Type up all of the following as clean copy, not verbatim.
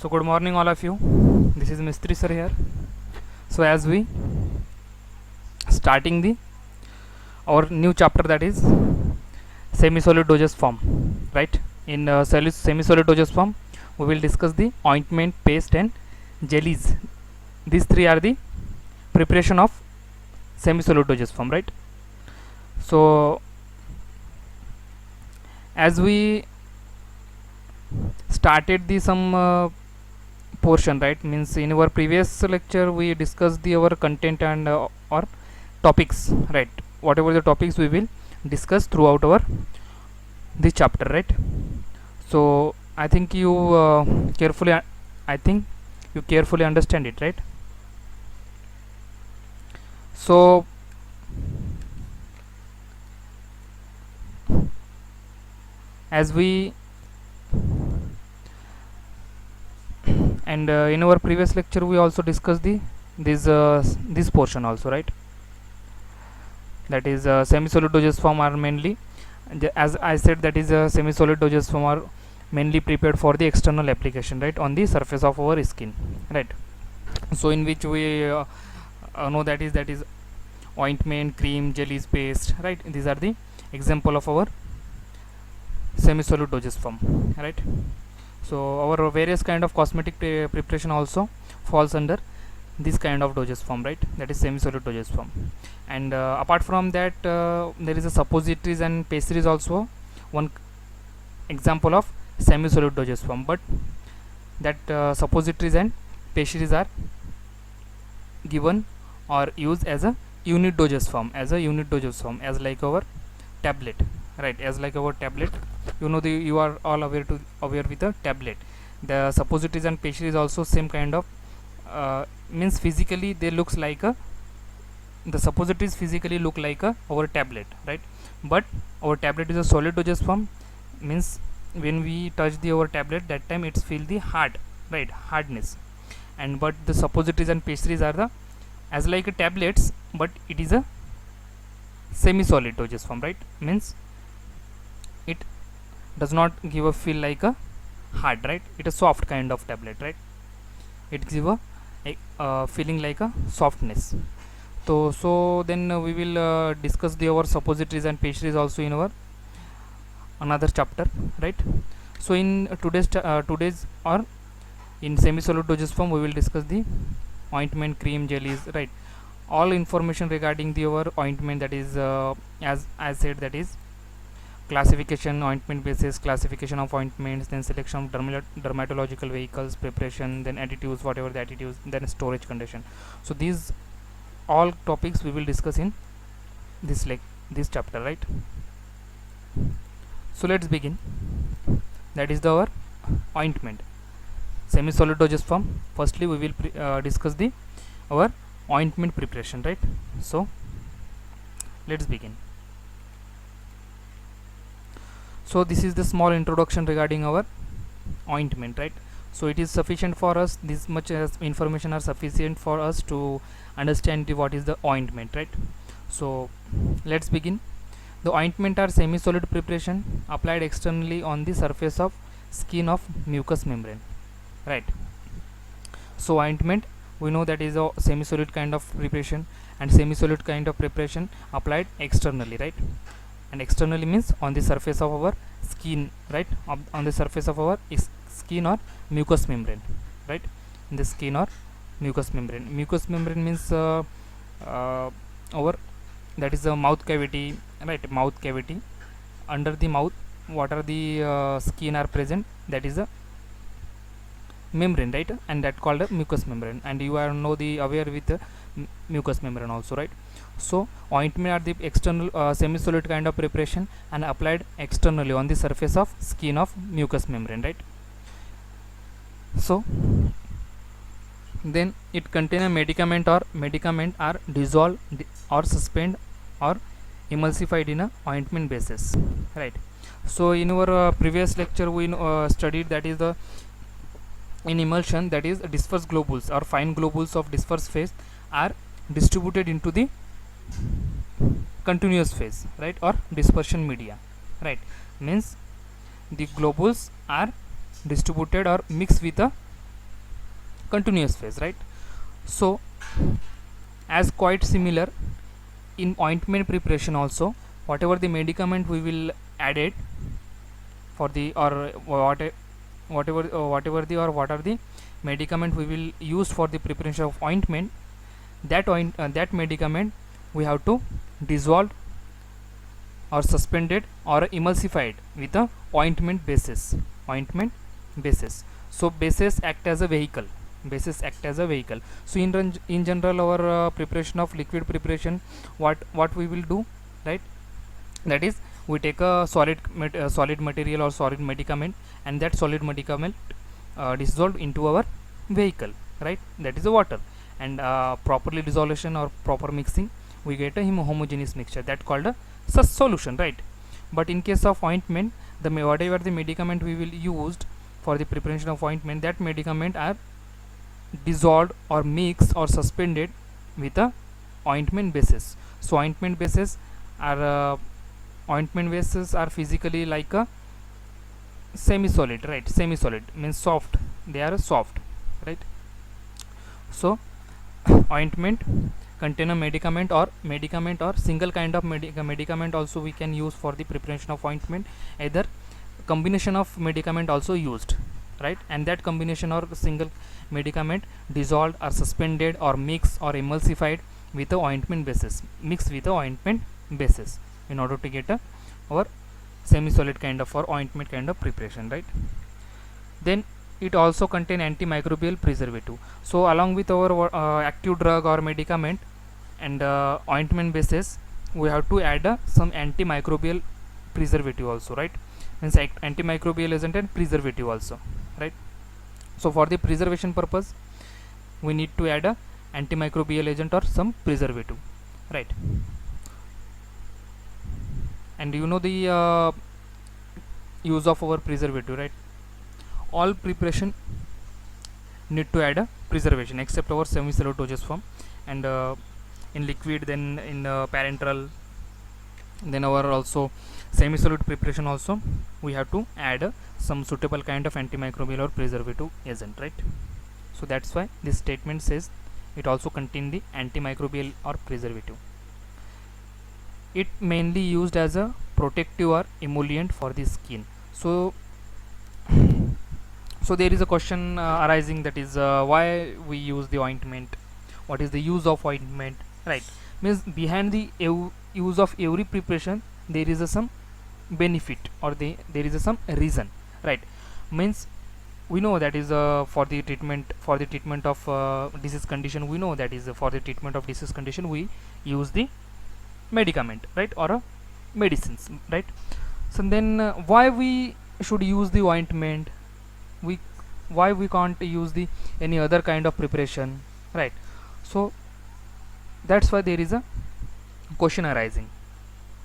So good morning all of you. This is Mistry sir here. So as we starting the our new chapter, that is semi-solid dosage form, right? In semi-solid dosage form we will discuss the ointment, paste and jellies. These three are the preparation of semi-solid dosage form, right? So as we started the some portion, right, means in our previous lecture we discussed the our content and or topics, right? Whatever the topics we will discuss throughout our this chapter, right? So I think you carefully I think you carefully understand it, right? So as we and in our previous lecture we also discussed the this portion also, right? That is semi-solid dosage form are mainly, as I said, that is semi-solid dosage form are mainly prepared for the external application, right, on the surface of our skin, right? So in which we know that is ointment, cream, jellies, paste, right? These are the example of our semi-solid dosage form, right? So our various kind of cosmetic preparation also falls under this kind of dosage form, right? That is semi-solid dosage form. And apart from that there is a suppositories and pastries also one example of semi-solid dosage form, but that suppositories and pastries are given or used as a unit dosage form, as like our tablet, right? As like our tablet, you know, you are all aware with a tablet. The suppositories and pastries also same kind of means physically they looks like a, the suppositories physically look like a our tablet, right? But our tablet is a solid dosage form, means when we touch the our tablet, that time it's feel the hard, right, hardness. And but the suppositories and pastries are the as like a tablets, but it is a semi-solid dosage form, right? Means it does not give a feel like a hard, right? It is soft kind of tablet, right? It gives a feeling like a softness. So then we will discuss the our suppositories and pastries also in our another chapter, right? So in today's or in semi-solid dosage form we will discuss the ointment, cream, jellies, right? All information regarding the our ointment, that is as I said, that is classification, ointment basis, classification of ointments, then selection of dermatological vehicles, preparation, then additives, whatever the additives, then storage condition. So these all topics we will discuss in this chapter, right? So let's begin. That is our ointment, semi-solid dosage form. Firstly we will discuss the our ointment preparation, right? So let's begin. So this is the small introduction regarding our ointment, right? So it is sufficient for us, this much as information are sufficient for us to understand what is the ointment, right? So let's begin. The ointment are semi-solid preparation applied externally on the surface of skin of mucous membrane, right? So ointment, we know that is a semi-solid kind of preparation, and semi-solid kind of preparation applied externally, right? And externally means on the surface of our skin, right? On the surface of our skin or mucous membrane, right? In the skin or mucous membrane. Mucous membrane means our, that is the mouth cavity, right? Mouth cavity. Under the mouth, what are the skin are present, that is a membrane, right? And that called a mucous membrane. And you are know the aware with the mucous membrane also, right? So ointment are the external semi-solid kind of preparation and applied externally on the surface of skin of mucous membrane, right? So then it contain a medicament are dissolved or suspend or emulsified in a ointment basis, right? So in our previous lecture we studied that is the in emulsion, that is disperse globules or fine globules of disperse phase are distributed into the continuous phase, right, or dispersion media, right? Means the globules are distributed or mixed with the continuous phase, right? So as quite similar in ointment preparation also, whatever the medicament we will add it for the, or what are the medicament we will use for the preparation of ointment, that medicament we have to dissolve or suspended or emulsified with a ointment basis. So bases act as a vehicle, so in general our preparation of liquid preparation, what we will do, right? That is, we take a solid material or solid medicament, and that solid medicament dissolved into our vehicle, right? That is the water, and properly dissolution or proper mixing, we get a homogeneous mixture that called a solution, right? But in case of ointment, whatever the medicament we will used for the preparation of ointment, that medicament are dissolved or mixed or suspended with a ointment basis. So ointment bases are physically like a semi-solid, right? Semi-solid means soft, they are soft, right? So ointment contain a medicament or single kind of medicament also we can use for the preparation of ointment, either combination of medicament also used, right? And that combination or single medicament dissolved or suspended or mixed or emulsified with the ointment basis, in order to get our semi-solid kind of or ointment kind of preparation, right? Then it also contain antimicrobial preservative. So along with our active drug or medicament and ointment basis, we have to add some antimicrobial preservative also, right? Means antimicrobial agent and preservative also, right? So for the preservation purpose, we need to add a antimicrobial agent or some preservative, right? And you know the use of our preservative, right? All preparation need to add a preservation except our semi-solid dosage form, and in liquid, then in parenteral, then our also semi-solid preparation also we have to add some suitable kind of antimicrobial or preservative agent, right? So that's why this statement says it also contain the antimicrobial or preservative. It mainly used as a protective or emollient for the skin. So there is a question arising, that is why we use the ointment, what is the use of ointment, right? Means behind the use of every preparation there is some benefit, or there is some reason, right? Means we know that is for the treatment of disease condition, we know that is for the treatment of disease condition we use the medicament, right? Or medicines, right? So then why we should use the ointment, why we can't use the any other kind of preparation, right? So that's why there is a question arising,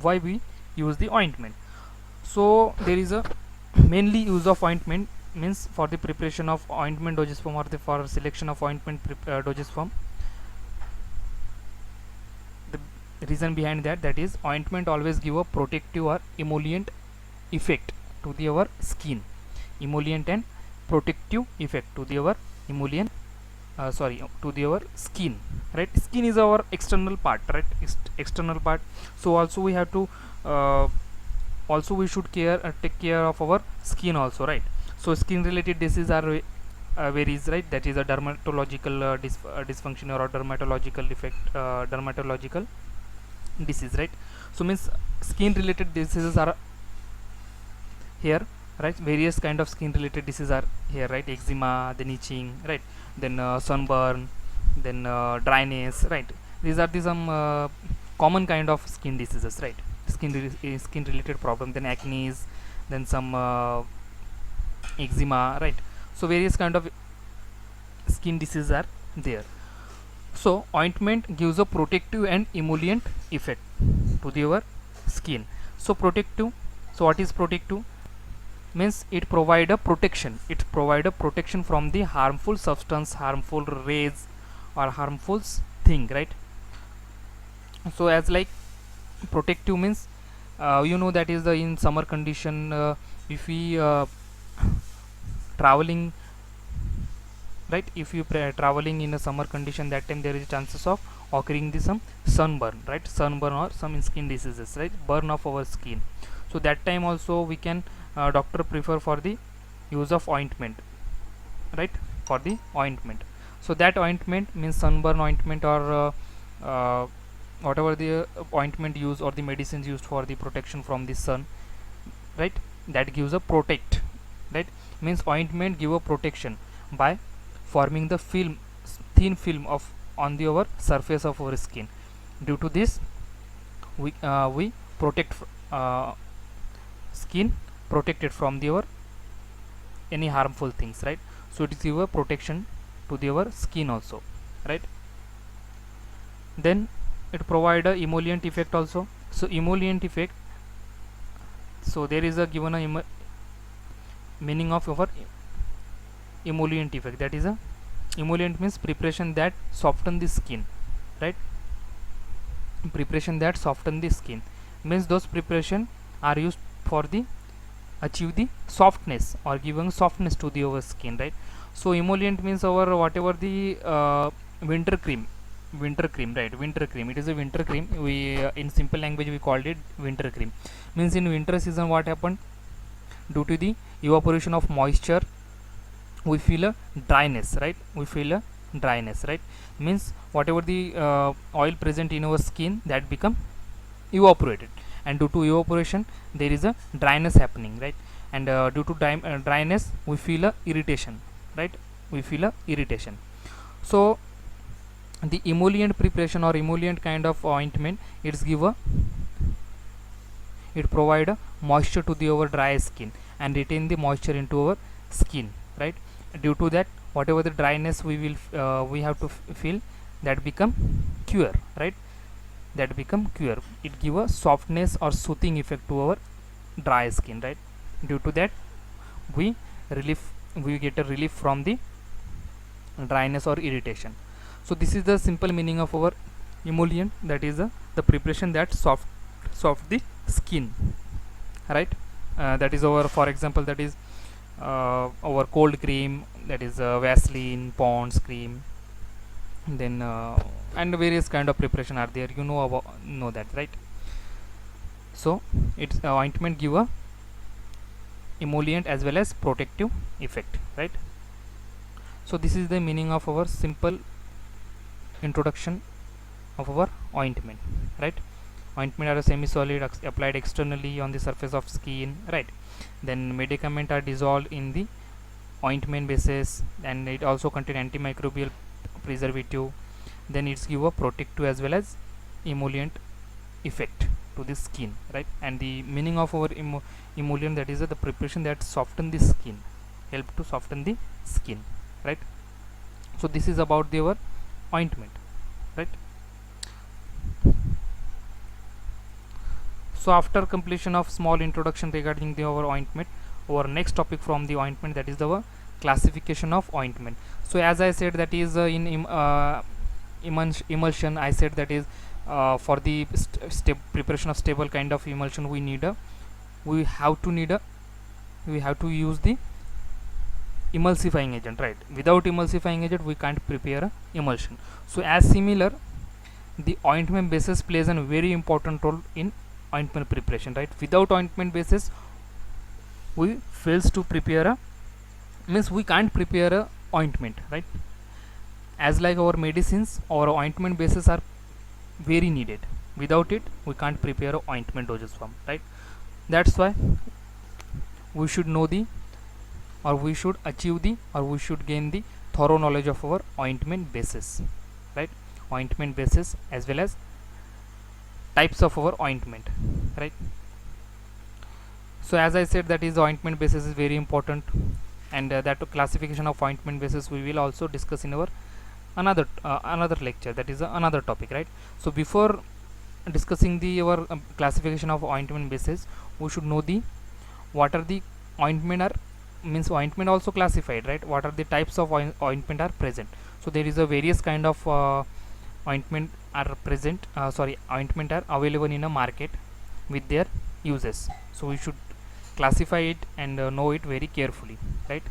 why we use the ointment. So there is a mainly use of ointment means for the preparation of ointment dosage form, or for selection of ointment dosage form. The reason behind that is ointment always give a protective or emollient effect to the our skin, emollient and protective effect to the our emollient to the our skin, right? Skin is our external part, right? External part. So also we have to also we should take care of our skin also, right? So skin related diseases are varies, right? That is a dermatological dysfunction or dermatological effect, dermatological disease, right? So means skin related diseases are here, right? Various kind of skin related diseases are here, right? Eczema, then itching, right? Then sunburn, then dryness, right? These are the some common kind of skin diseases, right? Skin related problem, then acne, then some eczema, right? So various kind of skin diseases are there. So ointment gives a protective and emollient effect to your skin. So protective, so what is protective? Means it provide a protection, from the harmful substance, harmful rays, or harmful thing, right? So as like protective means you know that is the in summer condition, if we traveling right? If you traveling in a summer condition, that time there is chances of occurring the some sunburn, right? Sunburn or some skin diseases, right? Burn of our skin. So that time also we can doctor prefer for the use of ointment, right? For the ointment. So that ointment means sunburn ointment, or whatever the ointment used or the medicines used for the protection from the sun, right? That gives a protect, right? Means ointment give a protection by forming the film, thin film of on the our surface of our skin. Due to this, we protect skin protected from the our any harmful things, right? So it is give a protection to the our skin also, right? Then it provide a emollient effect also. So emollient effect, so there is a given a meaning of our emollient effect. That is a emollient means preparation that soften the skin, right? Preparation that soften the skin means those preparation are used for the achieve the softness or giving softness to the our skin, right? So emollient means our whatever the winter cream, right? Winter cream, it is a winter cream. We in simple language we called it winter cream. Means in winter season what happened, due to the evaporation of moisture, we feel a dryness, right? We feel a dryness, right? Means whatever the oil present in our skin, that become evaporated, and due to evaporation there is a dryness happening, right? And due to dryness we feel a irritation, right? We feel a irritation. So the emollient preparation or emollient kind of ointment, it's give a, it provide a moisture to the our dry skin and retain the moisture into our skin, right? Due to that, whatever the dryness we will we have to feel, that become cure, right? That become cure. It give a softness or soothing effect to our dry skin, right? Due to that, we we get a relief from the dryness or irritation. So this is the simple meaning of our emollient, that is the preparation that soft the skin, right? That is our, for example, that is our cold cream, that is Vaseline, Pond's cream, then and various kind of preparation are there, you know about, know that, right? So it's ointment give a emollient as well as protective effect, right? So this is the meaning of our simple introduction of our ointment, right? Ointment are a semi-solid applied externally on the surface of skin, right? Then medicament are dissolved in the ointment basis, and it also contain antimicrobial preservative. Then it's give a protective as well as emollient effect to the skin, right? And the meaning of our emollient, that is the preparation that soften the skin, help to soften the skin, right? So this is about the our ointment, right? So after completion of small introduction regarding the our ointment, our next topic from the ointment, that is the classification of ointment. So as I said, that is in emulsion, I said that is for the preparation of stable kind of emulsion, we need a, we have to use the emulsifying agent, right? Without emulsifying agent we can't prepare a emulsion. So as similar, the ointment basis plays a very important role in ointment preparation, right? Without ointment basis we fails to prepare a, means we can't prepare a ointment, right? As like our medicines, our ointment bases are very needed. Without it we can't prepare a ointment dosage form, right? That's why we should know the, or we should achieve the, or we should gain the thorough knowledge of our ointment basis, right? Ointment basis as well as types of our ointment, right? So as I said, that is ointment basis is very important, and that classification of ointment basis we will also discuss in our another lecture, that is another topic, right? So before discussing the our classification of ointment basis, we should know the what are the ointment are, means ointment also classified, right? What are the types of ointment are present. So there is a various kind of ointment are present, ointment are available in a market with their uses. So we should classify it and know it very carefully, right?